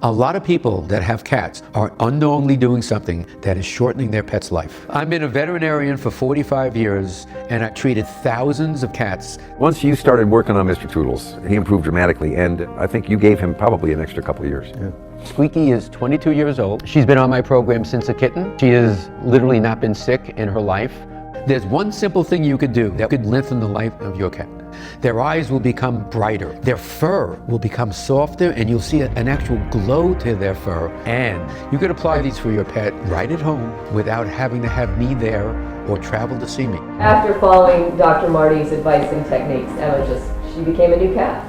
A lot of people that have cats are unknowingly doing something that is shortening their pet's life. I've been a veterinarian for 45 years and I've treated thousands of cats. Once you started working on Mr. Toodles, he improved dramatically, and I think you gave him probably an extra couple of years. Yeah. Squeaky is 22 years old. She's been on my program since a kitten. She has literally not been sick in her life. There's one simple thing you could do that could lengthen the life of your cat. Their eyes will become brighter. Their fur will become softer, and you'll see an actual glow to their fur. And you could apply these for your pet right at home without having to have me there or travel to see me. After following Dr. Marty's advice and techniques, she became a new cat.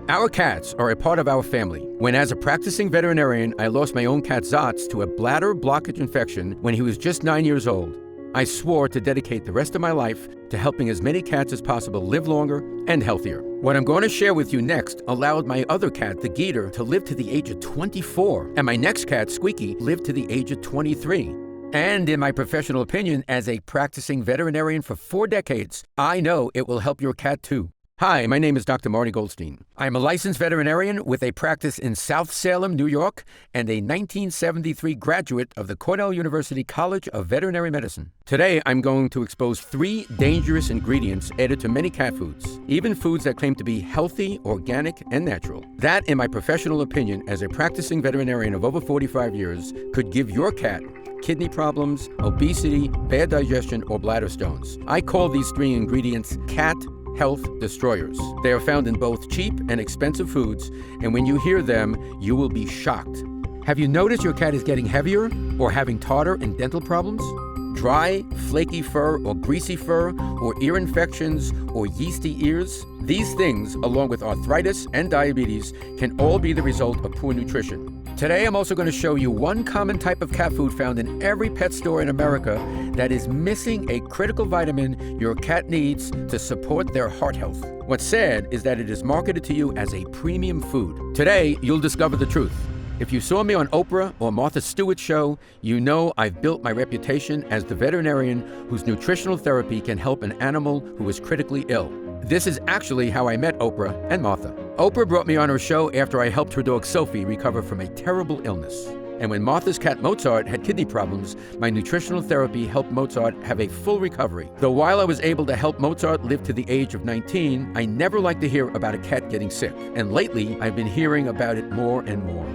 Our cats are a part of our family. When as a practicing veterinarian, I lost my own cat Zots to a bladder blockage infection when he was just 9 years old, I swore to dedicate the rest of my life to helping as many cats as possible live longer and healthier. What I'm going to share with you next allowed my other cat, the Geeter, to live to the age of 24, and my next cat, Squeaky, lived to the age of 23. And in my professional opinion, as a practicing veterinarian for 4 decades, I know it will help your cat too. Hi, my name is Dr. Marty Goldstein. I'm a licensed veterinarian with a practice in South Salem, New York, and a 1973 graduate of the Cornell University College of Veterinary Medicine. Today, I'm going to expose 3 dangerous ingredients added to many cat foods, even foods that claim to be healthy, organic, and natural. That, in my professional opinion, as a practicing veterinarian of over 45 years, could give your cat kidney problems, obesity, bad digestion, or bladder stones. I call these 3 ingredients cat health destroyers. They are found in both cheap and expensive foods, and when you hear them, you will be shocked. Have you noticed your cat is getting heavier or having tartar and dental problems? Dry, flaky fur or greasy fur, or ear infections or yeasty ears? These things, along with arthritis and diabetes, can all be the result of poor nutrition. Today, I'm also going to show you one common type of cat food found in every pet store in America that is missing a critical vitamin your cat needs to support their heart health. What's sad is that it is marketed to you as a premium food. Today, you'll discover the truth. If you saw me on Oprah or Martha Stewart's show, you know I've built my reputation as the veterinarian whose nutritional therapy can help an animal who is critically ill. This is actually how I met Oprah and Martha. Oprah brought me on her show after I helped her dog Sophie recover from a terrible illness. And when Martha's cat Mozart had kidney problems, my nutritional therapy helped Mozart have a full recovery. Though while I was able to help Mozart live to the age of 19, I never like to hear about a cat getting sick. And lately, I've been hearing about it more and more.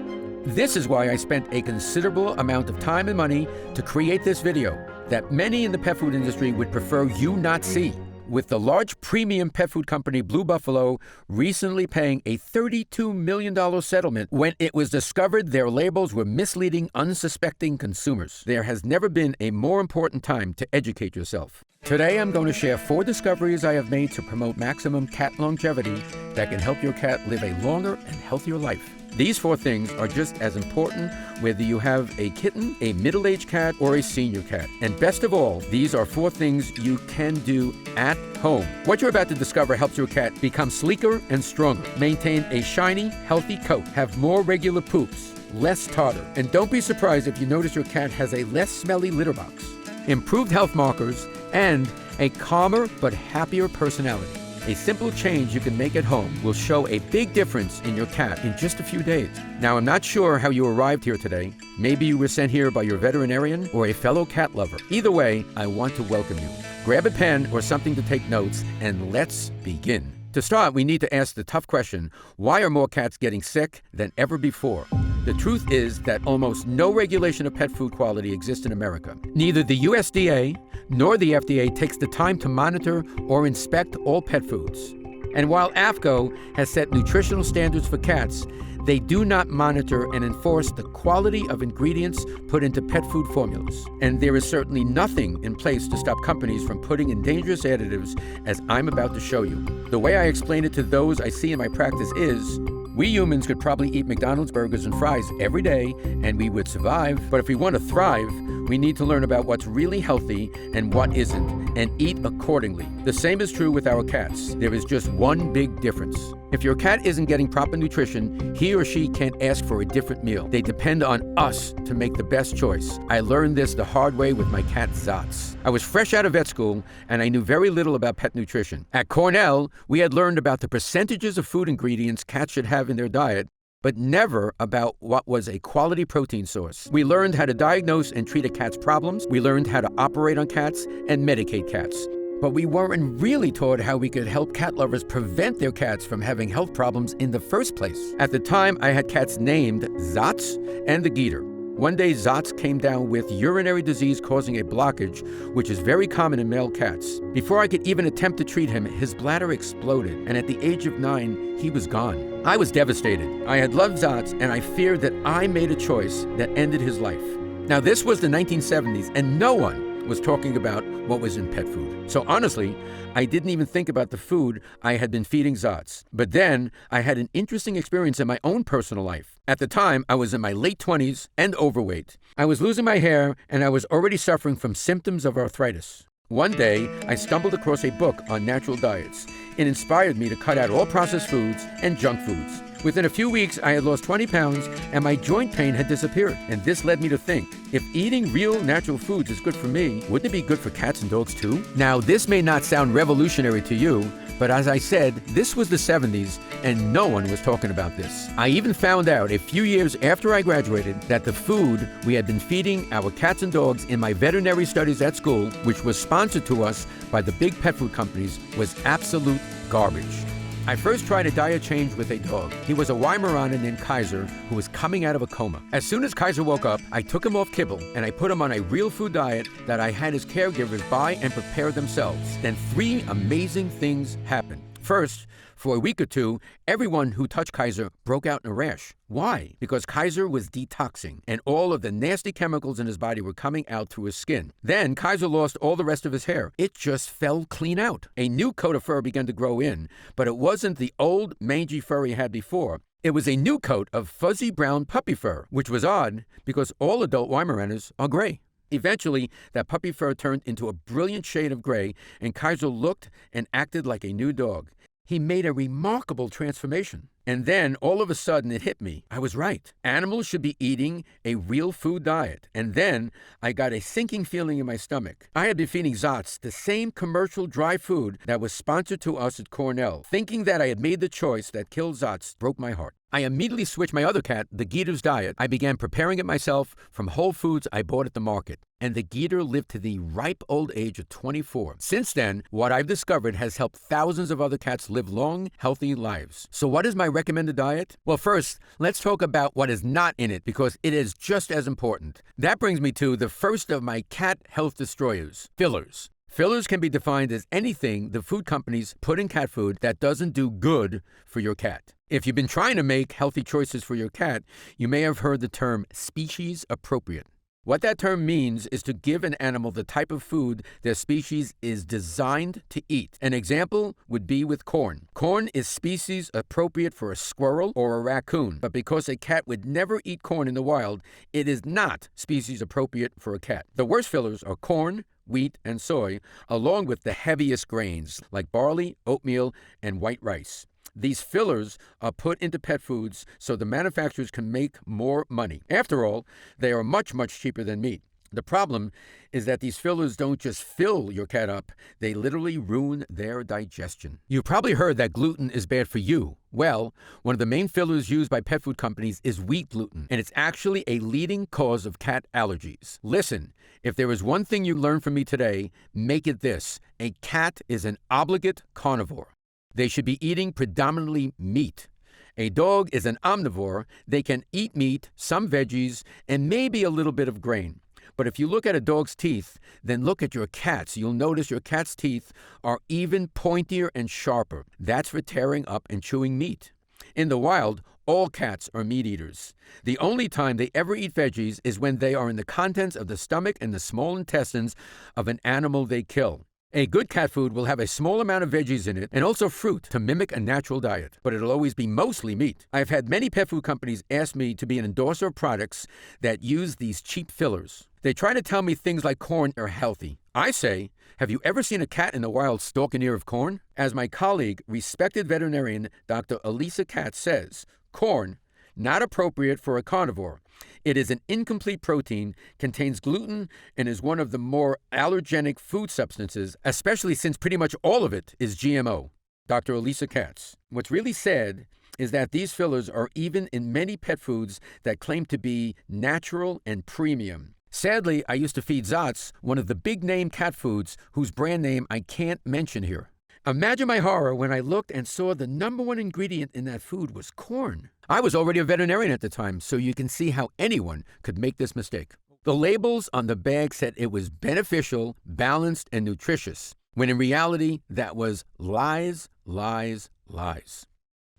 This is why I spent a considerable amount of time and money to create this video that many in the pet food industry would prefer you not see. With the large premium pet food company Blue Buffalo recently paying a $32 million settlement when it was discovered their labels were misleading unsuspecting consumers. There has never been a more important time to educate yourself. Today, I'm going to share 4 discoveries I have made to promote maximum cat longevity that can help your cat live a longer and healthier life. These 4 things are just as important whether you have a kitten, a middle-aged cat, or a senior cat. And best of all, these are 4 things you can do at home. What you're about to discover helps your cat become sleeker and stronger, maintain a shiny, healthy coat, have more regular poops, less tartar, and don't be surprised if you notice your cat has a less smelly litter box, improved health markers, and a calmer but happier personality. A simple change you can make at home will show a big difference in your cat in just a few days. Now, I'm not sure how you arrived here today. Maybe you were sent here by your veterinarian or a fellow cat lover. Either way, I want to welcome you. Grab a pen or something to take notes, and let's begin. To start, we need to ask the tough question, why are more cats getting sick than ever before? The truth is that almost no regulation of pet food quality exists in America. Neither the USDA nor the FDA takes the time to monitor or inspect all pet foods. And while AAFCO has set nutritional standards for cats, they do not monitor and enforce the quality of ingredients put into pet food formulas. And there is certainly nothing in place to stop companies from putting in dangerous additives, as I'm about to show you. The way I explain it to those I see in my practice is, we humans could probably eat McDonald's burgers and fries every day and we would survive. But if we want to thrive, we need to learn about what's really healthy and what isn't, and eat accordingly. The same is true with our cats. There is just one big difference. If your cat isn't getting proper nutrition, he or she can't ask for a different meal. They depend on us to make the best choice. I learned this the hard way with my cat Zots. I was fresh out of vet school and I knew very little about pet nutrition. At Cornell, we had learned about the percentages of food ingredients cats should have in their diet, but never about what was a quality protein source. We learned how to diagnose and treat a cat's problems. We learned how to operate on cats and medicate cats. But we weren't really taught how we could help cat lovers prevent their cats from having health problems in the first place. At the time, I had cats named Zots and the Geeter. One day, Zots came down with urinary disease causing a blockage, which is very common in male cats. Before I could even attempt to treat him, his bladder exploded, and at the age of 9, he was gone. I was devastated. I had loved Zots, and I feared that I made a choice that ended his life. Now, this was the 1970s, and no one was talking about what was in pet food. So honestly, I didn't even think about the food I had been feeding Zots. But then I had an interesting experience in my own personal life. At the time, I was in my late 20s and overweight. I was losing my hair and I was already suffering from symptoms of arthritis. One day, I stumbled across a book on natural diets. It inspired me to cut out all processed foods and junk foods. Within a few weeks, I had lost 20 pounds and my joint pain had disappeared. And this led me to think, if eating real natural foods is good for me, wouldn't it be good for cats and dogs too? Now, this may not sound revolutionary to you, but as I said, this was the 70s and no one was talking about this. I even found out a few years after I graduated that the food we had been feeding our cats and dogs in my veterinary studies at school, which was sponsored to us by the big pet food companies, was absolute garbage. I first tried a diet change with a dog. He was a Weimaraner named Kaiser who was coming out of a coma. As soon as Kaiser woke up, I took him off kibble and I put him on a real food diet that I had his caregivers buy and prepare themselves. Then 3 amazing things happened. First, for a week or 2, everyone who touched Kaiser broke out in a rash. Why? Because Kaiser was detoxing, and all of the nasty chemicals in his body were coming out through his skin. Then Kaiser lost all the rest of his hair. It just fell clean out. A new coat of fur began to grow in, but it wasn't the old mangy fur he had before. It was a new coat of fuzzy brown puppy fur, which was odd because all adult Weimaraners are gray. Eventually, that puppy fur turned into a brilliant shade of gray, and Kaiser looked and acted like a new dog. He made a remarkable transformation. And then, all of a sudden, it hit me. I was right. Animals should be eating a real food diet. And then, I got a sinking feeling in my stomach. I had been feeding Zots the same commercial dry food that was sponsored to us at Cornell. Thinking that I had made the choice that killed Zots broke my heart. I immediately switched my other cat, the Geeter's diet. I began preparing it myself from whole foods I bought at the market. And the Geeter lived to the ripe old age of 24. Since then, what I've discovered has helped thousands of other cats live long, healthy lives. So what is my recommended diet? Well, first, let's talk about what is not in it because it is just as important. That brings me to the first of my cat health destroyers, fillers. Fillers can be defined as anything the food companies put in cat food that doesn't do good for your cat. If you've been trying to make healthy choices for your cat, you may have heard the term species appropriate. What that term means is to give an animal the type of food their species is designed to eat. An example would be with corn. Corn is species appropriate for a squirrel or a raccoon, but because a cat would never eat corn in the wild, it is not species appropriate for a cat. The worst fillers are corn, wheat, and soy, along with the heaviest grains like barley, oatmeal, and white rice. These fillers are put into pet foods so the manufacturers can make more money. After all, they are much, much cheaper than meat. The problem is that these fillers don't just fill your cat up, they literally ruin their digestion. You've probably heard that gluten is bad for you. Well, one of the main fillers used by pet food companies is wheat gluten, and it's actually a leading cause of cat allergies. Listen, if there is one thing you learned from me today, make it this: a cat is an obligate carnivore. They should be eating predominantly meat. A dog is an omnivore. They can eat meat, some veggies, and maybe a little bit of grain. But if you look at a dog's teeth, then look at your cat's. You'll notice your cat's teeth are even pointier and sharper. That's for tearing up and chewing meat. In the wild, all cats are meat eaters. The only time they ever eat veggies is when they are in the contents of the stomach and the small intestines of an animal they kill. A good cat food will have a small amount of veggies in it and also fruit to mimic a natural diet, but it'll always be mostly meat. I've had many pet food companies ask me to be an endorser of products that use these cheap fillers. They try to tell me things like corn are healthy. I say, have you ever seen a cat in the wild stalk an ear of corn? As my colleague, respected veterinarian Dr. Elisa Katz says, corn, not appropriate for a carnivore. It is an incomplete protein, contains gluten, and is one of the more allergenic food substances, especially since pretty much all of it is GMO. Dr. Elisa Katz. What's really sad is that these fillers are even in many pet foods that claim to be natural and premium. Sadly, I used to feed Zots, one of the big-name cat foods whose brand name I can't mention here. Imagine my horror when I looked and saw the number one ingredient in that food was corn. I was already a veterinarian at the time, so you can see how anyone could make this mistake. The labels on the bag said it was beneficial, balanced, and nutritious, when in reality, that was lies, lies, lies.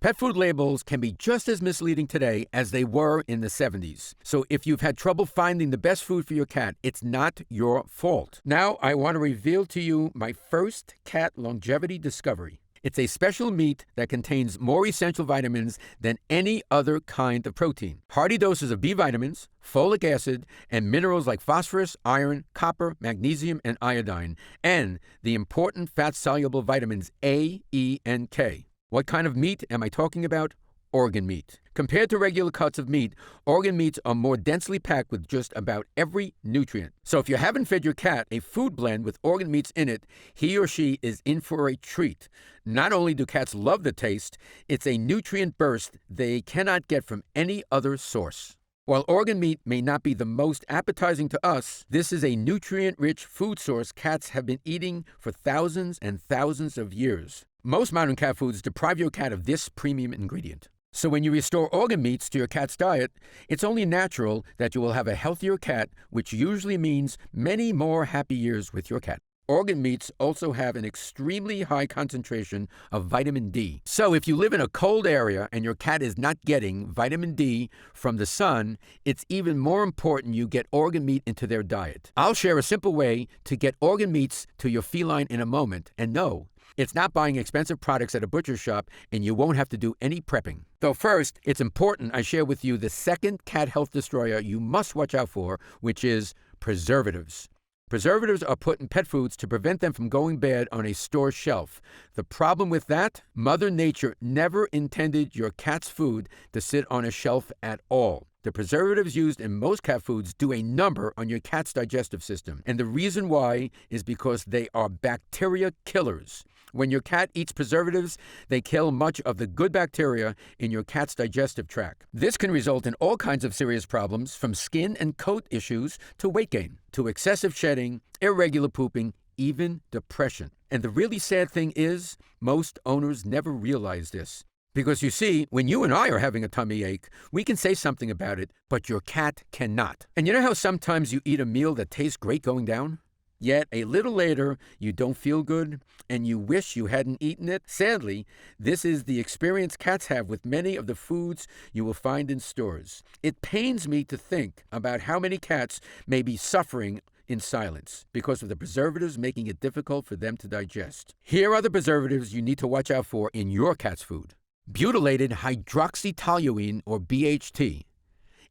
Pet food labels can be just as misleading today as they were in the 70s. So if you've had trouble finding the best food for your cat, it's not your fault. Now I want to reveal to you my first cat longevity discovery. It's a special meat that contains more essential vitamins than any other kind of protein. Hearty doses of B vitamins, folic acid, and minerals like phosphorus, iron, copper, magnesium, and iodine, and the important fat-soluble vitamins A, E, and K. What kind of meat am I talking about? Organ meat. Compared to regular cuts of meat, organ meats are more densely packed with just about every nutrient. So if you haven't fed your cat a food blend with organ meats in it, he or she is in for a treat. Not only do cats love the taste, it's a nutrient burst they cannot get from any other source. While organ meat may not be the most appetizing to us, this is a nutrient-rich food source cats have been eating for thousands and thousands of years. Most modern cat foods deprive your cat of this premium ingredient. So when you restore organ meats to your cat's diet, it's only natural that you will have a healthier cat, which usually means many more happy years with your cat. Organ meats also have an extremely high concentration of vitamin D. So if you live in a cold area and your cat is not getting vitamin D from the sun, it's even more important you get organ meat into their diet. I'll share a simple way to get organ meats to your feline in a moment. And no, it's not buying expensive products at a butcher shop, and you won't have to do any prepping. Though first, it's important I share with you the second cat health destroyer you must watch out for, which is preservatives. Preservatives are put in pet foods to prevent them from going bad on a store shelf. The problem with that? Mother Nature never intended your cat's food to sit on a shelf at all. The preservatives used in most cat foods do a number on your cat's digestive system. And the reason why is because they are bacteria killers. When your cat eats preservatives, they kill much of the good bacteria in your cat's digestive tract. This can result in all kinds of serious problems, from skin and coat issues to weight gain, to excessive shedding, irregular pooping, even depression. And the really sad thing is, most owners never realize this. Because you see, when you and I are having a tummy ache, we can say something about it, but your cat cannot. And you know how sometimes you eat a meal that tastes great going down? Yet a little later, you don't feel good, and you wish you hadn't eaten it? Sadly, this is the experience cats have with many of the foods you will find in stores. It pains me to think about how many cats may be suffering in silence because of the preservatives making it difficult for them to digest. Here are the preservatives you need to watch out for in your cat's food. Butylated hydroxytoluene, or BHT.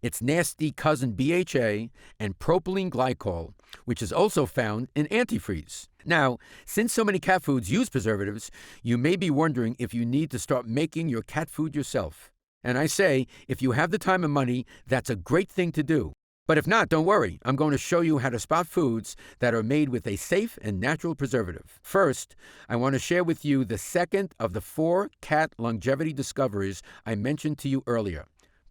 Its nasty cousin BHA, and propylene glycol, which is also found in antifreeze. Now, since so many cat foods use preservatives, you may be wondering if you need to start making your cat food yourself. And I say, if you have the time and money, that's a great thing to do. But if not, don't worry. I'm going to show you how to spot foods that are made with a safe and natural preservative. First, I want to share with you the second of the 4 cat longevity discoveries I mentioned to you earlier.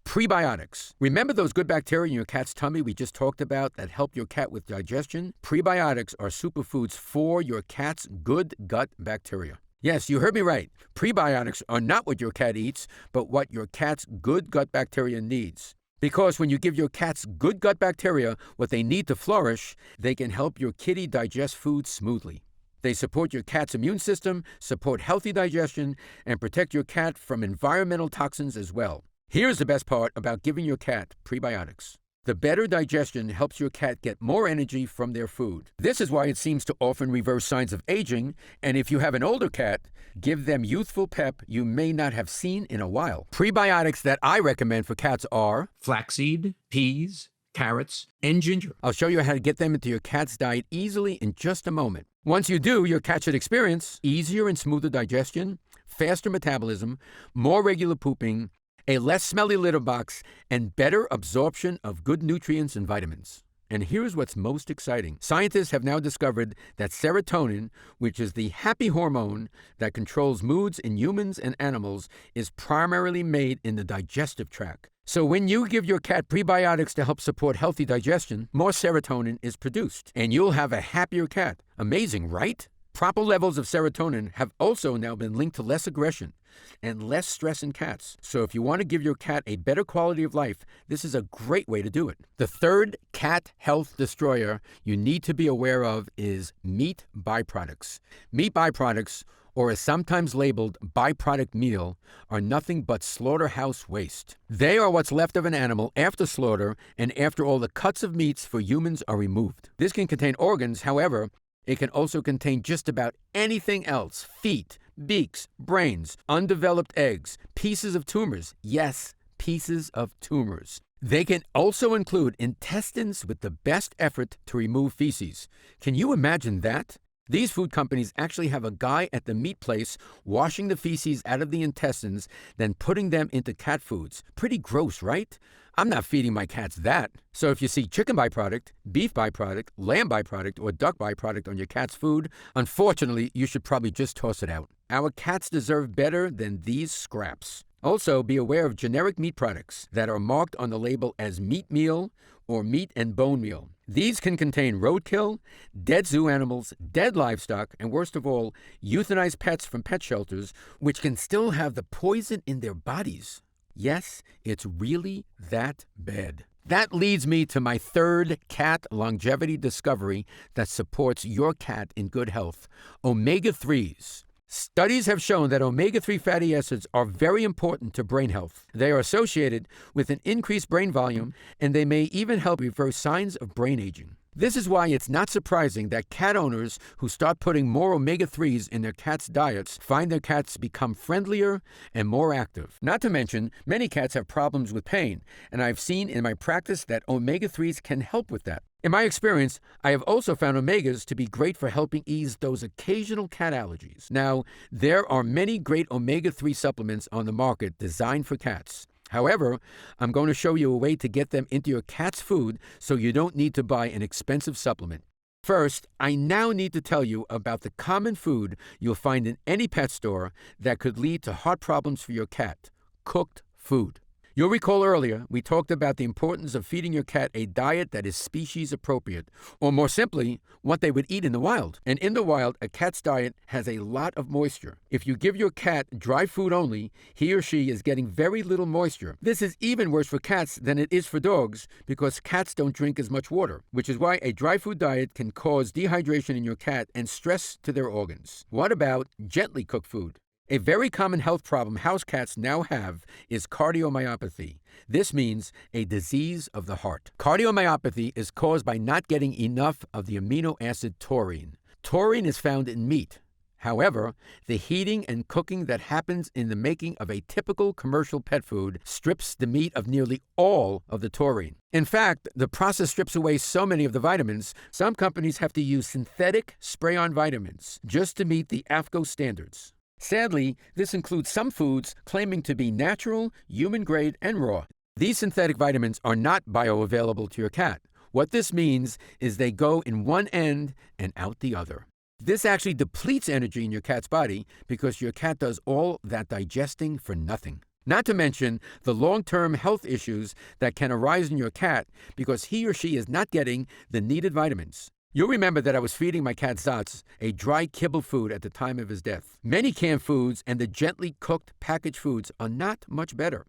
Prebiotics. Remember those good bacteria in your cat's tummy we just talked about that help your cat with digestion? Prebiotics are superfoods for your cat's good gut bacteria. Yes, you heard me right. Prebiotics are not what your cat eats, but what your cat's good gut bacteria needs. Because when you give your cat's good gut bacteria what they need to flourish, they can help your kitty digest food smoothly. They support your cat's immune system, support healthy digestion, and protect your cat from environmental toxins as well. Here's the best part about giving your cat prebiotics. The better digestion helps your cat get more energy from their food. This is why it seems to often reverse signs of aging, and if you have an older cat, give them youthful pep you may not have seen in a while. Prebiotics that I recommend for cats are Flaxseed, peas, carrots, and ginger. I'll show you how to get them into your cat's diet easily in just a moment. Once you do, your cat should experience easier and smoother digestion, faster metabolism, more regular pooping, a less smelly litter box, and better absorption of good nutrients and vitamins. And here's what's most exciting. Scientists have now discovered that serotonin, which is the happy hormone that controls moods in humans and animals, is primarily made in the digestive tract. So when you give your cat prebiotics to help support healthy digestion, more serotonin is produced, and you'll have a happier cat. Amazing, right? Proper levels of serotonin have also now been linked to less aggression and less stress in cats. So if you want to give your cat a better quality of life, this is a great way to do it. The third cat health destroyer you need to be aware of is meat byproducts. Meat byproducts, or as sometimes labeled byproduct meal, are nothing but slaughterhouse waste. They are what's left of an animal after slaughter and after all the cuts of meats for humans are removed. This can contain organs, however, it can also contain just about anything else: feet, beaks, brains, undeveloped eggs, pieces of tumors. Yes, pieces of tumors. They can also include intestines with the best effort to remove feces. Can you imagine that? These food companies actually have a guy at the meat place washing the feces out of the intestines, then putting them into cat foods. Pretty gross, right? I'm not feeding my cats that. So if you see chicken byproduct, beef byproduct, lamb byproduct, or duck byproduct on your cat's food, unfortunately, you should probably just toss it out. Our cats deserve better than these scraps. Also, be aware of generic meat products that are marked on the label as meat meal or meat and bone meal. These can contain roadkill, dead zoo animals, dead livestock, and worst of all, euthanized pets from pet shelters, which can still have the poison in their bodies. Yes, it's really that bad. That leads me to my third cat longevity discovery that supports your cat in good health: omega-3s. Studies have shown that omega-3 fatty acids are very important to brain health. They are associated with an increased brain volume, and they may even help reverse signs of brain aging. This is why it's not surprising that cat owners who start putting more omega-3s in their cats' diets find their cats become friendlier and more active. Not to mention, many cats have problems with pain, and I've seen in my practice that omega-3s can help with that. In my experience, I have also found omegas to be great for helping ease those occasional cat allergies. Now, there are many great omega-3 supplements on the market designed for cats. However, I'm going to show you a way to get them into your cat's food so you don't need to buy an expensive supplement. First, I now need to tell you about the common food you'll find in any pet store that could lead to heart problems for your cat: cooked food. You'll recall earlier, we talked about the importance of feeding your cat a diet that is species appropriate, or more simply, what they would eat in the wild. And in the wild, a cat's diet has a lot of moisture. If you give your cat dry food only, he or she is getting very little moisture. This is even worse for cats than it is for dogs, because cats don't drink as much water, which is why a dry food diet can cause dehydration in your cat and stress to their organs. What about gently cooked food? A very common health problem house cats now have is cardiomyopathy. This means a disease of the heart. Cardiomyopathy is caused by not getting enough of the amino acid taurine. Taurine is found in meat. However, the heating and cooking that happens in the making of a typical commercial pet food strips the meat of nearly all of the taurine. In fact, the process strips away so many of the vitamins, some companies have to use synthetic spray-on vitamins just to meet the AAFCO standards. Sadly, this includes some foods claiming to be natural, human-grade, and raw. These synthetic vitamins are not bioavailable to your cat. What this means is they go in one end and out the other. This actually depletes energy in your cat's body because your cat does all that digesting for nothing. Not to mention the long-term health issues that can arise in your cat because he or she is not getting the needed vitamins. You'll remember that I was feeding my cat Zots a dry kibble food at the time of his death. Many canned foods and the gently cooked packaged foods are not much better.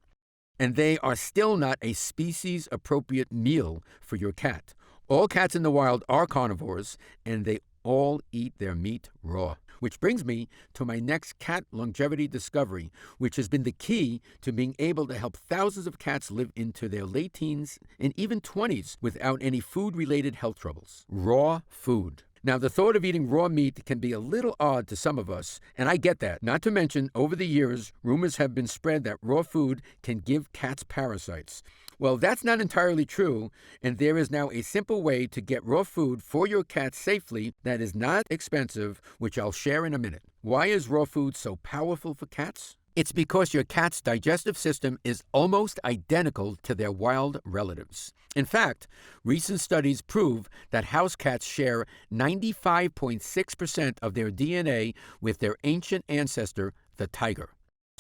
And they are still not a species-appropriate meal for your cat. All cats in the wild are carnivores, and they all eat their meat raw. Which brings me to my next cat longevity discovery, which has been the key to being able to help thousands of cats live into their late teens and even 20s without any food-related health troubles: raw food. Now, the thought of eating raw meat can be a little odd to some of us, and I get that. Not to mention, over the years, rumors have been spread that raw food can give cats parasites. Well, that's not entirely true, and there is now a simple way to get raw food for your cat safely that is not expensive, which I'll share in a minute. Why is raw food so powerful for cats? It's because your cat's digestive system is almost identical to their wild relatives. In fact, recent studies prove that house cats share 95.6% of their DNA with their ancient ancestor, the tiger.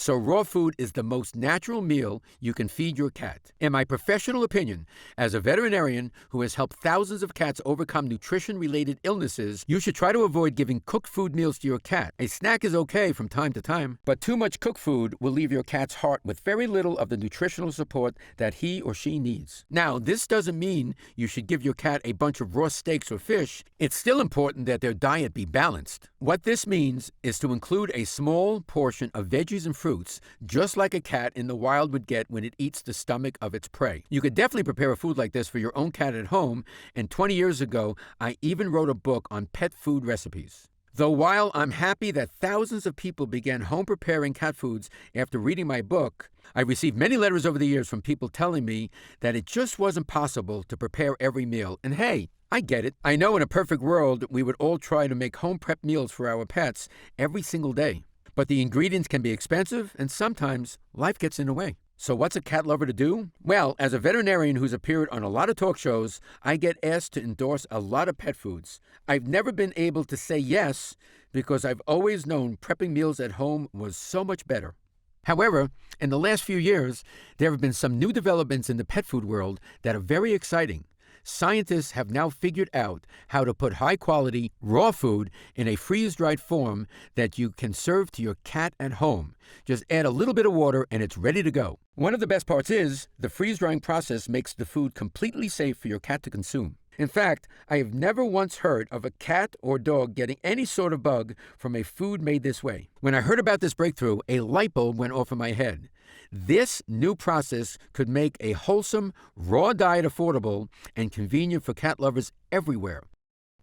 So raw food is the most natural meal you can feed your cat. In my professional opinion, as a veterinarian who has helped thousands of cats overcome nutrition-related illnesses, you should try to avoid giving cooked food meals to your cat. A snack is okay from time to time, but too much cooked food will leave your cat's heart with very little of the nutritional support that he or she needs. Now, this doesn't mean you should give your cat a bunch of raw steaks or fish. It's still important that their diet be balanced. What this means is to include a small portion of veggies and fruits, just like a cat in the wild would get when it eats the stomach of its prey. You could definitely prepare a food like this for your own cat at home, and 20 years ago, I even wrote a book on pet food recipes. Though while I'm happy that thousands of people began home preparing cat foods after reading my book, I received many letters over the years from people telling me that it just wasn't possible to prepare every meal. And hey, I get it. I know in a perfect world, we would all try to make home prep meals for our pets every single day. But the ingredients can be expensive, and sometimes life gets in the way. So what's a cat lover to do? Well, as a veterinarian who's appeared on a lot of talk shows, I get asked to endorse a lot of pet foods. I've never been able to say yes because I've always known prepping meals at home was so much better. However, in the last few years, there have been some new developments in the pet food world that are very exciting. Scientists have now figured out how to put high-quality, raw food in a freeze-dried form that you can serve to your cat at home. Just add a little bit of water and it's ready to go. One of the best parts is the freeze-drying process makes the food completely safe for your cat to consume. In fact, I have never once heard of a cat or dog getting any sort of bug from a food made this way. When I heard about this breakthrough, a light bulb went off in my head. This new process could make a wholesome, raw diet affordable and convenient for cat lovers everywhere.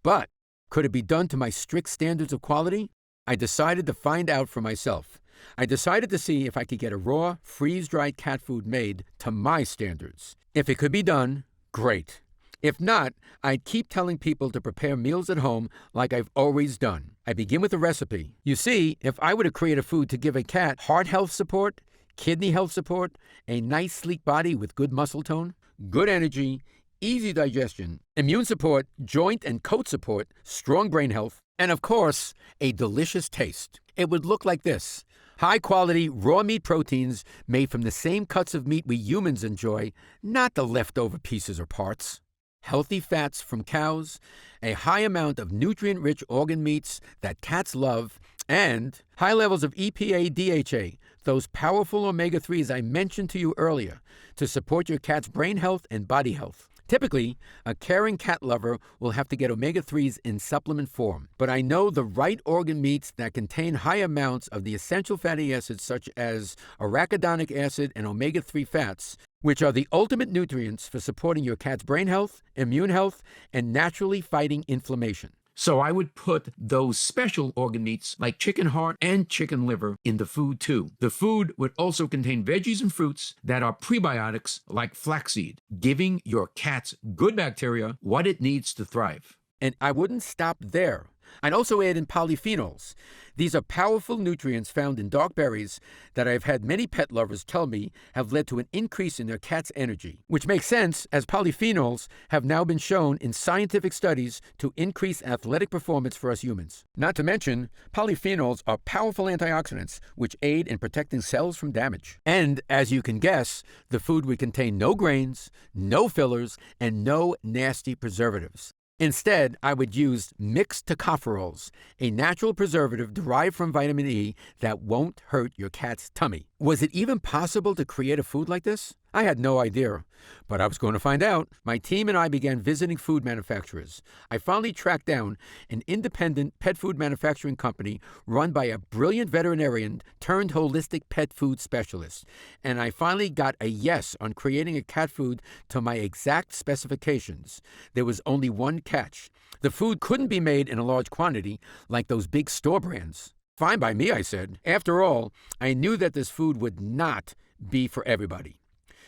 But could it be done to my strict standards of quality? I decided to find out for myself. I decided to see if I could get a raw, freeze-dried cat food made to my standards. If it could be done, great. If not, I'd keep telling people to prepare meals at home like I've always done. I begin with a recipe. You see, if I were to create a food to give a cat heart health support, kidney health support, a nice sleek body with good muscle tone, good energy, easy digestion, immune support, joint and coat support, strong brain health, and of course, a delicious taste, it would look like this. High-quality raw meat proteins made from the same cuts of meat we humans enjoy, not the leftover pieces or parts. Healthy fats from cows, a high amount of nutrient-rich organ meats that cats love, and high levels of EPA, DHA, those powerful omega-3s I mentioned to you earlier, to support your cat's brain health and body health. Typically, a caring cat lover will have to get omega-3s in supplement form, but I know the right organ meats that contain high amounts of the essential fatty acids such as arachidonic acid and omega-3 fats, which are the ultimate nutrients for supporting your cat's brain health, immune health, and naturally fighting inflammation. So I would put those special organ meats like chicken heart and chicken liver in the food too. The food would also contain veggies and fruits that are prebiotics like flaxseed, giving your cat's good bacteria what it needs to thrive. And I wouldn't stop there. I'd also add in polyphenols. These are powerful nutrients found in dark berries that I've had many pet lovers tell me have led to an increase in their cat's energy, which makes sense as polyphenols have now been shown in scientific studies to increase athletic performance for us humans. Not to mention, polyphenols are powerful antioxidants which aid in protecting cells from damage. And as you can guess, the food would contain no grains, no fillers, and no nasty preservatives. Instead, I would use mixed tocopherols, a natural preservative derived from vitamin E that won't hurt your cat's tummy. Was it even possible to create a food like this? I had no idea, but I was going to find out. My team and I began visiting food manufacturers. I finally tracked down an independent pet food manufacturing company run by a brilliant veterinarian turned holistic pet food specialist, and I finally got a yes on creating a cat food to my exact specifications. There was only one catch. The food couldn't be made in a large quantity like those big store brands. Fine by me, I said. After all, I knew that this food would not be for everybody.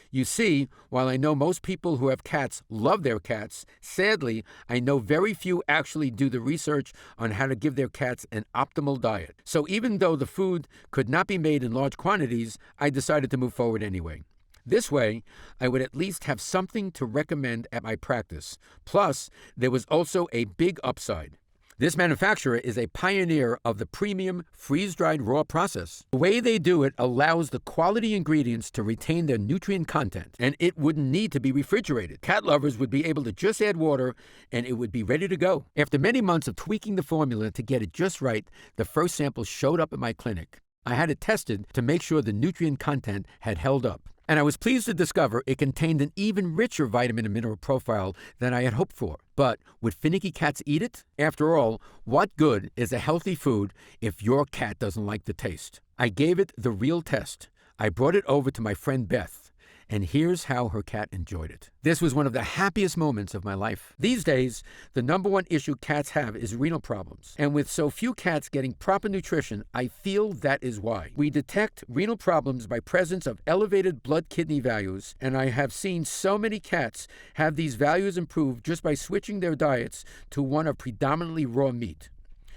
You see, while I know most people who have cats love their cats, sadly, I know very few actually do the research on how to give their cats an optimal diet. So even though the food could not be made in large quantities, I decided to move forward anyway. This way, I would at least have something to recommend at my practice. Plus, there was also a big upside. This manufacturer is a pioneer of the premium freeze-dried raw process. The way they do it allows the quality ingredients to retain their nutrient content, and it wouldn't need to be refrigerated. Cat lovers would be able to just add water, and it would be ready to go. After many months of tweaking the formula to get it just right, the first sample showed up at my clinic. I had it tested to make sure the nutrient content had held up. And I was pleased to discover it contained an even richer vitamin and mineral profile than I had hoped for. But would finicky cats eat it? After all, what good is a healthy food if your cat doesn't like the taste? I gave it the real test. I brought it over to my friend Beth, and here's how her cat enjoyed it. This was one of the happiest moments of my life. These days, the number one issue cats have is renal problems. And with so few cats getting proper nutrition, I feel that is why. We detect renal problems by presence of elevated blood-kidney values, and I have seen so many cats have these values improved just by switching their diets to one of predominantly raw meat.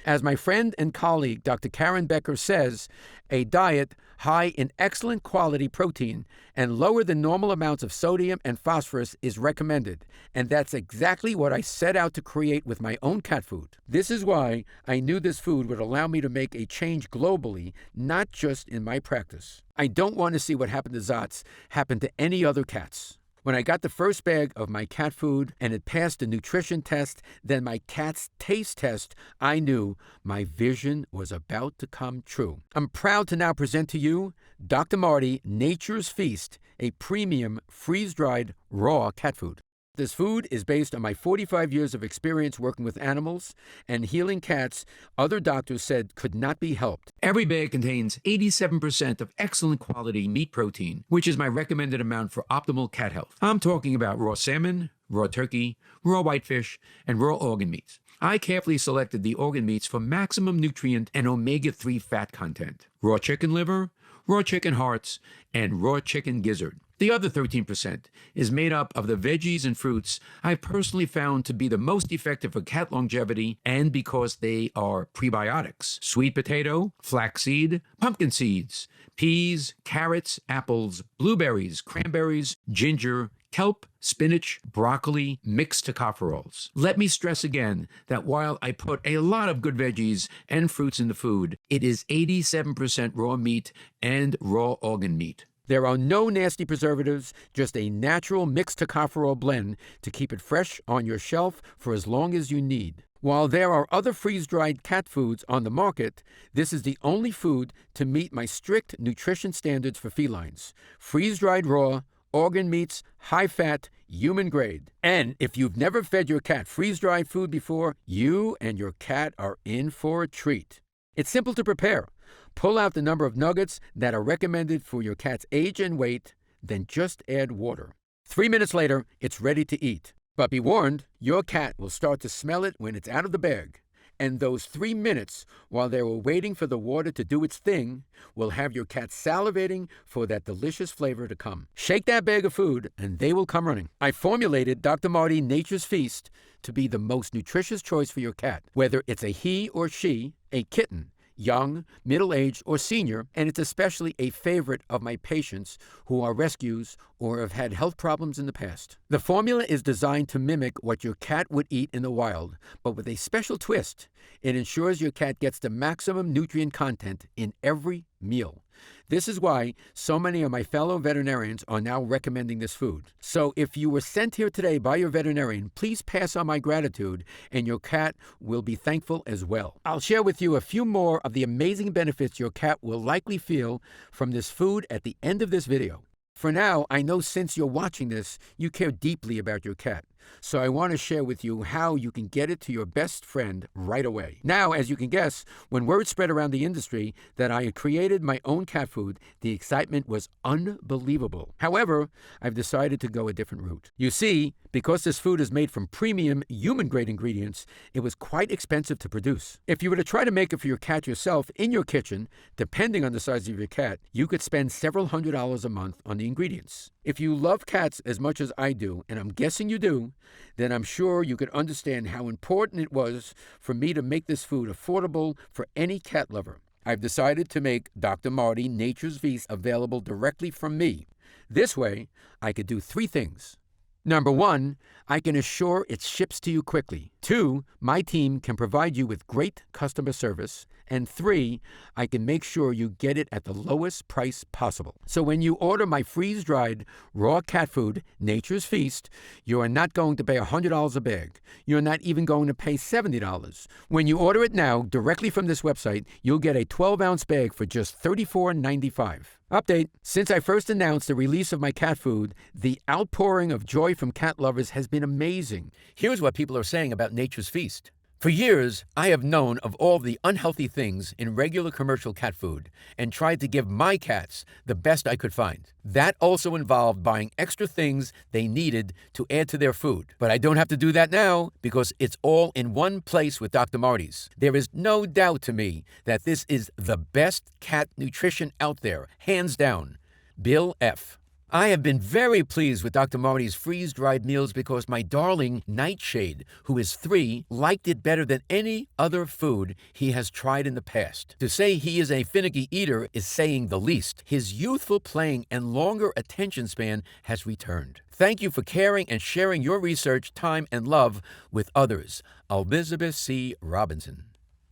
As my friend and colleague, Dr. Karen Becker, says, a diet high in excellent quality protein and lower than normal amounts of sodium and phosphorus is recommended. And that's exactly what I set out to create with my own cat food. This is why I knew this food would allow me to make a change globally, not just in my practice. I don't want to see what happened to Zots happen to any other cats. When I got the first bag of my cat food and it passed the nutrition test, then my cat's taste test, I knew my vision was about to come true. I'm proud to now present to you Dr. Marty Nature's Feast, a premium freeze-dried raw cat food. This food is based on my 45 years of experience working with animals and healing cats other doctors said could not be helped. Every bag contains 87% of excellent quality meat protein, which is my recommended amount for optimal cat health. I'm talking about raw salmon, raw turkey, raw whitefish, and raw organ meats. I carefully selected the organ meats for maximum nutrient and omega-3 fat content. Raw chicken liver, raw chicken hearts, and raw chicken gizzard. The other 13% is made up of the veggies and fruits I've personally found to be the most effective for cat longevity and because they are prebiotics. Sweet potato, flaxseed, pumpkin seeds, peas, carrots, apples, blueberries, cranberries, ginger, kelp, spinach, broccoli, mixed tocopherols. Let me stress again that while I put a lot of good veggies and fruits in the food, it is 87% raw meat and raw organ meat. There are no nasty preservatives, just a natural mixed tocopherol blend to keep it fresh on your shelf for as long as you need. While there are other freeze-dried cat foods on the market, this is the only food to meet my strict nutrition standards for felines. Freeze-dried raw, organ meats, high-fat, human grade. And if you've never fed your cat freeze-dried food before, you and your cat are in for a treat. It's simple to prepare. Pull out the number of nuggets that are recommended for your cat's age and weight, then just add water. 3 minutes later, it's ready to eat. But be warned, your cat will start to smell it when it's out of the bag. And those 3 minutes, while they were waiting for the water to do its thing, will have your cat salivating for that delicious flavor to come. Shake that bag of food, and they will come running. I formulated Dr. Marty Nature's Feast to be the most nutritious choice for your cat, whether it's a he or she, a kitten, young, middle-aged, or senior, and it's especially a favorite of my patients who are rescues or have had health problems in the past. The formula is designed to mimic what your cat would eat in the wild, but with a special twist. It ensures your cat gets the maximum nutrient content in every meal. This is why so many of my fellow veterinarians are now recommending this food. So if you were sent here today by your veterinarian, please pass on my gratitude and your cat will be thankful as well. I'll share with you a few more of the amazing benefits your cat will likely feel from this food at the end of this video. For now, I know since you're watching this, you care deeply about your cat. so I want to share with you how you can get it to your best friend right away. Now, as you can guess, when word spread around the industry that I had created my own cat food, the excitement was unbelievable. However, I've decided to go a different route. You see, because this food is made from premium human-grade ingredients, it was quite expensive to produce. If you were to try to make it for your cat yourself in your kitchen, depending on the size of your cat, you could spend several $100s a month on the ingredients. If you love cats as much as I do, and I'm guessing you do, then I'm sure you could understand how important it was for me to make this food affordable for any cat lover. I've decided to make Dr. Marty Natures Feast available directly from me. This way, I could do 3 things. Number 1, I can assure it ships to you quickly. 2, my team can provide you with great customer service. And 3, I can make sure you get it at the lowest price possible. So when you order my freeze-dried raw cat food, Nature's Feast, you are not going to pay $100 a bag. You're not even going to pay $70. When you order it now, directly from this website, you'll get a 12-ounce bag for just $34.95. Update: since I first announced the release of my cat food, the outpouring of joy from cat lovers has been amazing. Here's what people are saying about Nature's Feast. For years, I have known of all the unhealthy things in regular commercial cat food and tried to give my cats the best I could find. That also involved buying extra things they needed to add to their food. But I don't have to do that now because it's all in one place with Dr. Marty's. There is no doubt to me that this is the best cat nutrition out there, hands down. Bill F. I have been very pleased with Dr. Marty's freeze-dried meals because my darling Nightshade, who is 3, liked it better than any other food he has tried in the past. To say he is a finicky eater is saying the least. His youthful playing and longer attention span has returned. Thank you for caring and sharing your research, time, and love with others. Elizabeth C. Robinson.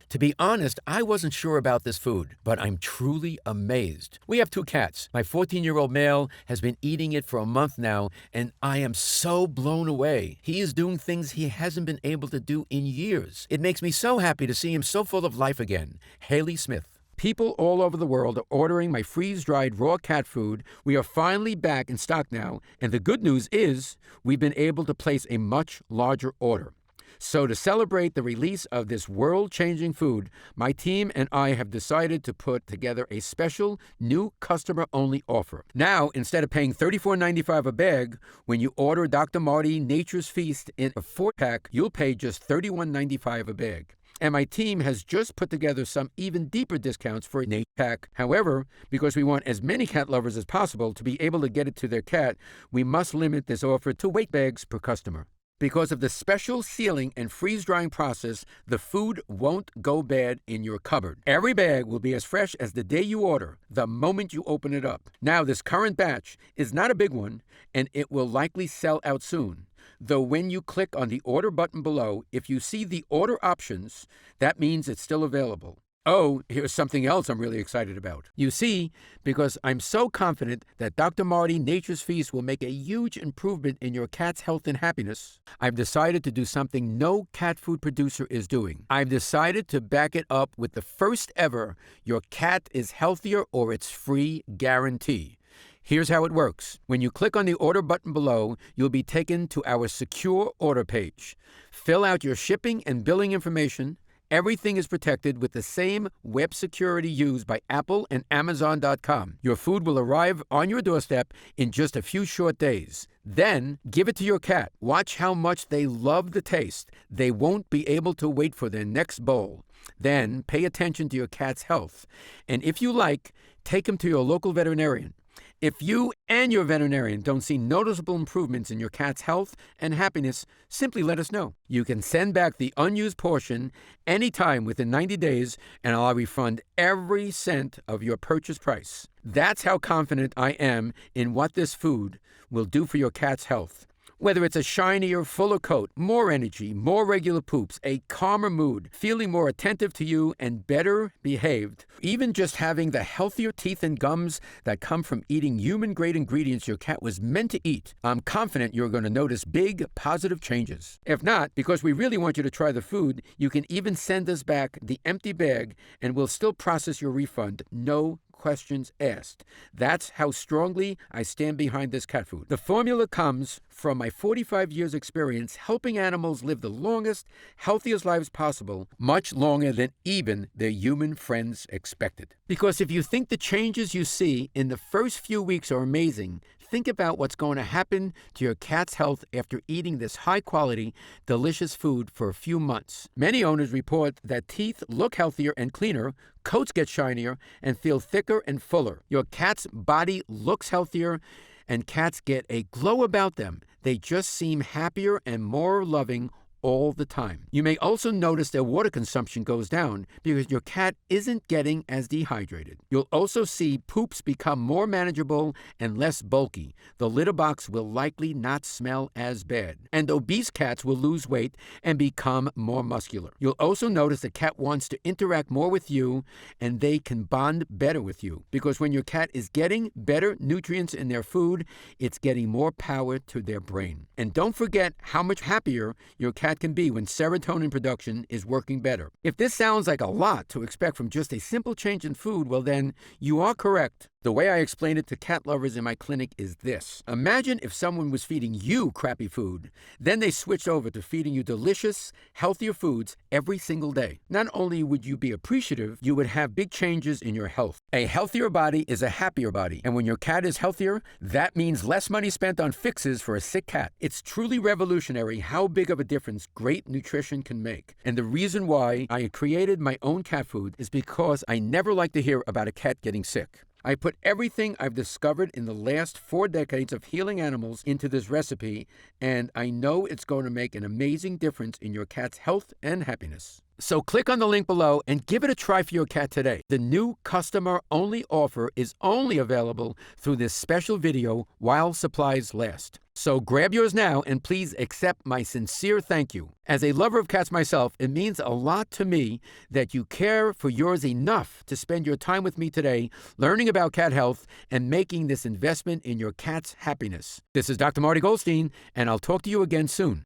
To be honest, I wasn't sure about this food, but I'm truly amazed. We have 2 cats. My 14-year-old male has been eating it for a month now, and I am so blown away. He is doing things he hasn't been able to do in years. It makes me so happy to see him so full of life again. Haley Smith. People all over the world are ordering my freeze-dried raw cat food. We are finally back in stock now, and the good news is we've been able to place a much larger order. So to celebrate the release of this world-changing food, my team and I have decided to put together a special new customer-only offer. Now, instead of paying $34.95 a bag, when you order Dr. Marty Nature's Feast in a 4-pack, you'll pay just $31.95 a bag. And my team has just put together some even deeper discounts for a 8-pack. However, because we want as many cat lovers as possible to be able to get it to their cat, we must limit this offer to 8 bags per customer. Because of the special sealing and freeze-drying process, the food won't go bad in your cupboard. Every bag will be as fresh as the day you order, the moment you open it up. Now, this current batch is not a big one, and it will likely sell out soon. Though when you click on the order button below, if you see the order options, that means it's still available. Oh, here's something else I'm really excited about. You see, because I'm so confident that Dr. Marty Nature's Feast will make a huge improvement in your cat's health and happiness, I've decided to do something no cat food producer is doing. I've decided to back it up with the first ever "Your cat is healthier or it's free" guarantee. Here's how it works. When you click on the order button below, you'll be taken to our secure order page. Fill out your shipping and billing information. Everything is protected with the same web security used by Apple and Amazon.com. Your food will arrive on your doorstep in just a few short days. Then, give it to your cat. Watch how much they love the taste. They won't be able to wait for their next bowl. Then, pay attention to your cat's health. And if you like, take him to your local veterinarian. If you and your veterinarian don't see noticeable improvements in your cat's health and happiness, simply let us know. You can send back the unused portion anytime within 90 days, and I'll refund every cent of your purchase price. That's how confident I am in what this food will do for your cat's health. Whether it's a shinier, fuller coat, more energy, more regular poops, a calmer mood, feeling more attentive to you and better behaved, even just having the healthier teeth and gums that come from eating human-grade ingredients your cat was meant to eat, I'm confident you're going to notice big, positive changes. If not, because we really want you to try the food, you can even send us back the empty bag and we'll still process your refund, no questions asked. That's how strongly I stand behind this cat food. The formula comes from my 45 years experience helping animals live the longest, healthiest lives possible, much longer than even their human friends expected. Because if you think the changes you see in the first few weeks are amazing, think about what's going to happen to your cat's health after eating this high-quality, delicious food for a few months. Many owners report that teeth look healthier and cleaner, coats get shinier, and feel thicker and fuller. Your cat's body looks healthier, and cats get a glow about them. They just seem happier and more loving all the time. You may also notice their water consumption goes down because your cat isn't getting as dehydrated. You'll also see poops become more manageable and less bulky. The litter box will likely not smell as bad. And obese cats will lose weight and become more muscular. You'll also notice the cat wants to interact more with you and they can bond better with you because when your cat is getting better nutrients in their food, it's getting more power to their brain. And don't forget how much happier your cat can be when serotonin production is working better. If this sounds like a lot to expect from just a simple change in food, well then, you are correct. The way I explain it to cat lovers in my clinic is this. Imagine if someone was feeding you crappy food, then they switched over to feeding you delicious, healthier foods every single day. Not only would you be appreciative, you would have big changes in your health. A healthier body is a happier body, and when your cat is healthier, that means less money spent on fixes for a sick cat. It's truly revolutionary how big of a difference great nutrition can make. And the reason why I created my own cat food is because I never like to hear about a cat getting sick. I put everything I've discovered in the last 4 decades of healing animals into this recipe, and I know it's going to make an amazing difference in your cat's health and happiness. So click on the link below and give it a try for your cat today. The new customer-only offer is only available through this special video while supplies last. So grab yours now and please accept my sincere thank you. As a lover of cats myself, it means a lot to me that you care for yours enough to spend your time with me today learning about cat health and making this investment in your cat's happiness. This is Dr. Marty Goldstein, and I'll talk to you again soon.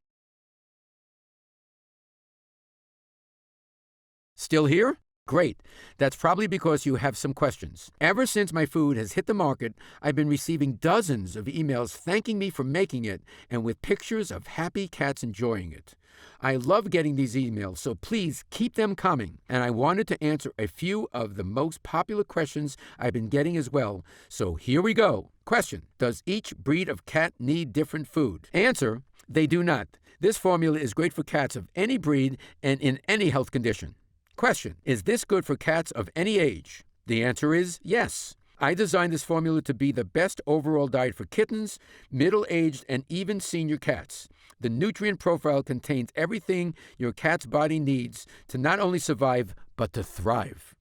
Still here? Great. That's probably because you have some questions. Ever since my food has hit the market, I've been receiving dozens of emails thanking me for making it and with pictures of happy cats enjoying it. I love getting these emails, so please keep them coming. And I wanted to answer a few of the most popular questions I've been getting as well. So here we go. Question: does each breed of cat need different food? Answer: they do not. This formula is great for cats of any breed and in any health condition. Question: is this good for cats of any age? The answer is yes. I designed this formula to be the best overall diet for kittens, middle-aged, and even senior cats. The nutrient profile contains everything your cat's body needs to not only survive, but to thrive.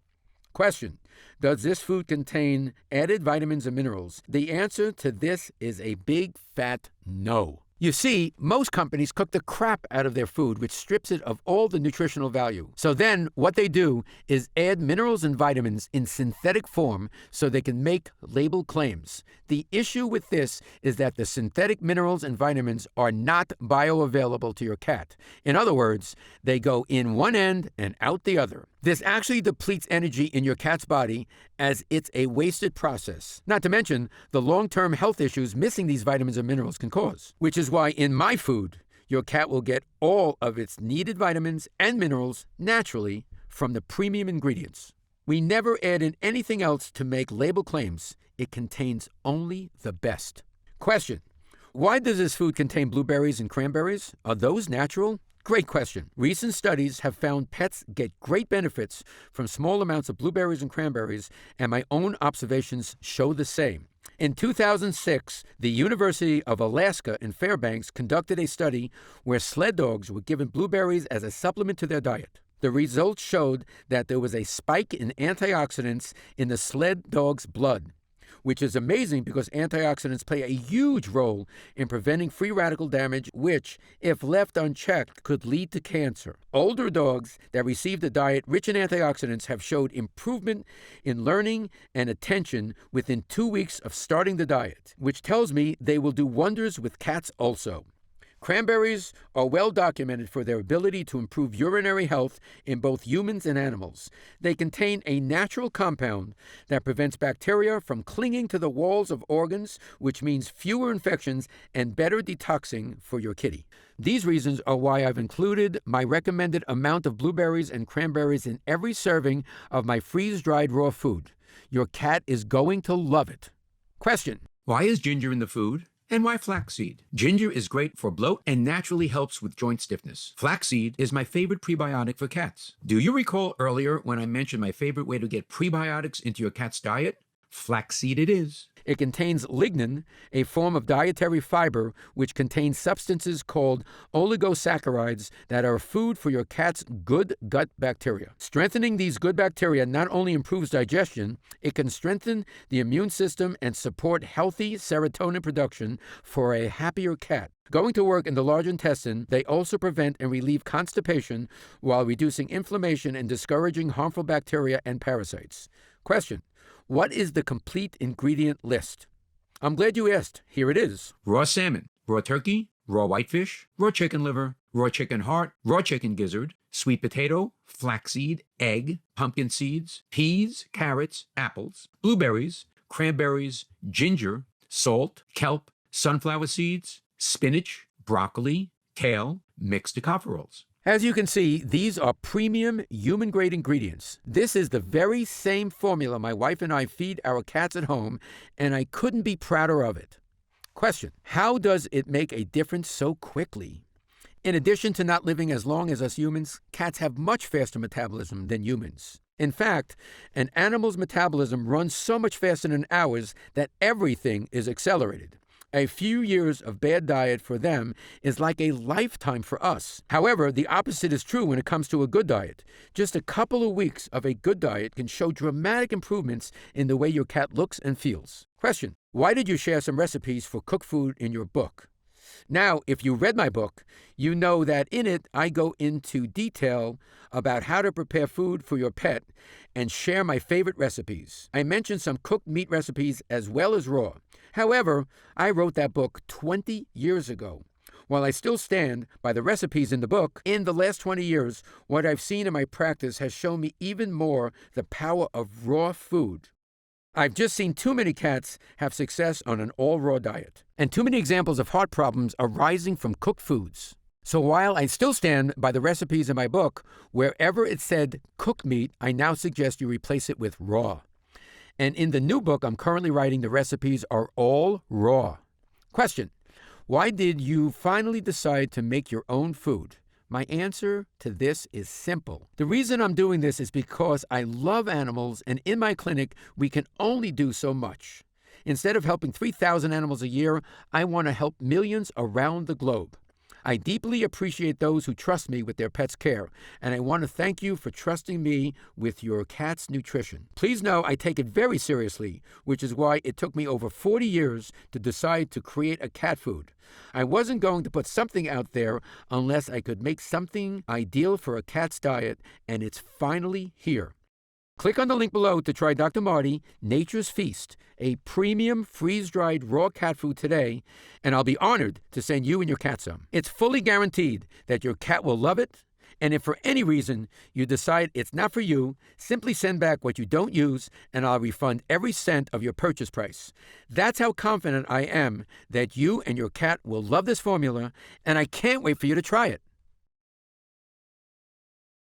Question: does this food contain added vitamins and minerals? The answer to this is a big fat no. You see, most companies cook the crap out of their food, which strips it of all the nutritional value. So then what they do is add minerals and vitamins in synthetic form so they can make label claims. The issue with this is that the synthetic minerals and vitamins are not bioavailable to your cat. In other words, they go in one end and out the other. This actually depletes energy in your cat's body as it's a wasted process. Not to mention the long-term health issues missing these vitamins and minerals can cause, which is why in my food, your cat will get all of its needed vitamins and minerals naturally from the premium ingredients. We never add in anything else to make label claims. It contains only the best. Question: why does this food contain blueberries and cranberries? Are those natural? Great question. Recent studies have found pets get great benefits from small amounts of blueberries and cranberries, and my own observations show the same. In 2006, the University of Alaska in Fairbanks conducted a study where sled dogs were given blueberries as a supplement to their diet. The results showed that there was a spike in antioxidants in the sled dog's blood, which is amazing because antioxidants play a huge role in preventing free radical damage, which, if left unchecked, could lead to cancer. Older dogs that received a diet rich in antioxidants have showed improvement in learning and attention within 2 weeks of starting the diet, which tells me they will do wonders with cats also. Cranberries are well documented for their ability to improve urinary health in both humans and animals. They contain a natural compound that prevents bacteria from clinging to the walls of organs, which means fewer infections and better detoxing for your kitty. These reasons are why I've included my recommended amount of blueberries and cranberries in every serving of my freeze-dried raw food. Your cat is going to love it. Question: why is ginger in the food? And why flaxseed? Ginger is great for bloat and naturally helps with joint stiffness. Flaxseed is my favorite prebiotic for cats. Do you recall earlier when I mentioned my favorite way to get prebiotics into your cat's diet? Flaxseed it is. It contains lignin, a form of dietary fiber which contains substances called oligosaccharides that are food for your cat's good gut bacteria. Strengthening these good bacteria not only improves digestion, it can strengthen the immune system and support healthy serotonin production for a happier cat. Going to work in the large intestine, they also prevent and relieve constipation while reducing inflammation and discouraging harmful bacteria and parasites. Question: what is the complete ingredient list? I'm glad you asked. Here it is. Raw salmon, raw turkey, raw whitefish, raw chicken liver, raw chicken heart, raw chicken gizzard, sweet potato, flaxseed, egg, pumpkin seeds, peas, carrots, apples, blueberries, cranberries, ginger, salt, kelp, sunflower seeds, spinach, broccoli, kale, mixed tocopherols. As you can see, these are premium human-grade ingredients. This is the very same formula my wife and I feed our cats at home, and I couldn't be prouder of it. Question: how does it make a difference so quickly? In addition to not living as long as us humans, cats have much faster metabolism than humans. In fact, an animal's metabolism runs so much faster than ours that everything is accelerated. A few years of bad diet for them is like a lifetime for us. However, the opposite is true when it comes to a good diet. Just a couple of weeks of a good diet can show dramatic improvements in the way your cat looks and feels. Question: why did you share some recipes for cooked food in your book? Now, if you read my book, you know that in it I go into detail about how to prepare food for your pet and share my favorite recipes. I mentioned some cooked meat recipes as well as raw. However, I wrote that book 20 years ago. While I still stand by the recipes in the book, in the last 20 years, what I've seen in my practice has shown me even more the power of raw food. I've just seen too many cats have success on an all-raw diet, and too many examples of heart problems arising from cooked foods. So while I still stand by the recipes in my book, wherever it said cooked meat, I now suggest you replace it with raw. And in the new book I'm currently writing, the recipes are all raw. Question: why did you finally decide to make your own food? My answer to this is simple. The reason I'm doing this is because I love animals, and in my clinic, we can only do so much. Instead of helping 3,000 animals a year, I want to help millions around the globe. I deeply appreciate those who trust me with their pet's care, and I want to thank you for trusting me with your cat's nutrition. Please know I take it very seriously, which is why it took me over 40 years to decide to create a cat food. I wasn't going to put something out there unless I could make something ideal for a cat's diet, and it's finally here. Click on the link below to try Dr. Marty Nature's Feast, a premium freeze-dried raw cat food today, and I'll be honored to send you and your cat some. It's fully guaranteed that your cat will love it, and if for any reason you decide it's not for you, simply send back what you don't use, and I'll refund every cent of your purchase price. That's how confident I am that you and your cat will love this formula, and I can't wait for you to try it.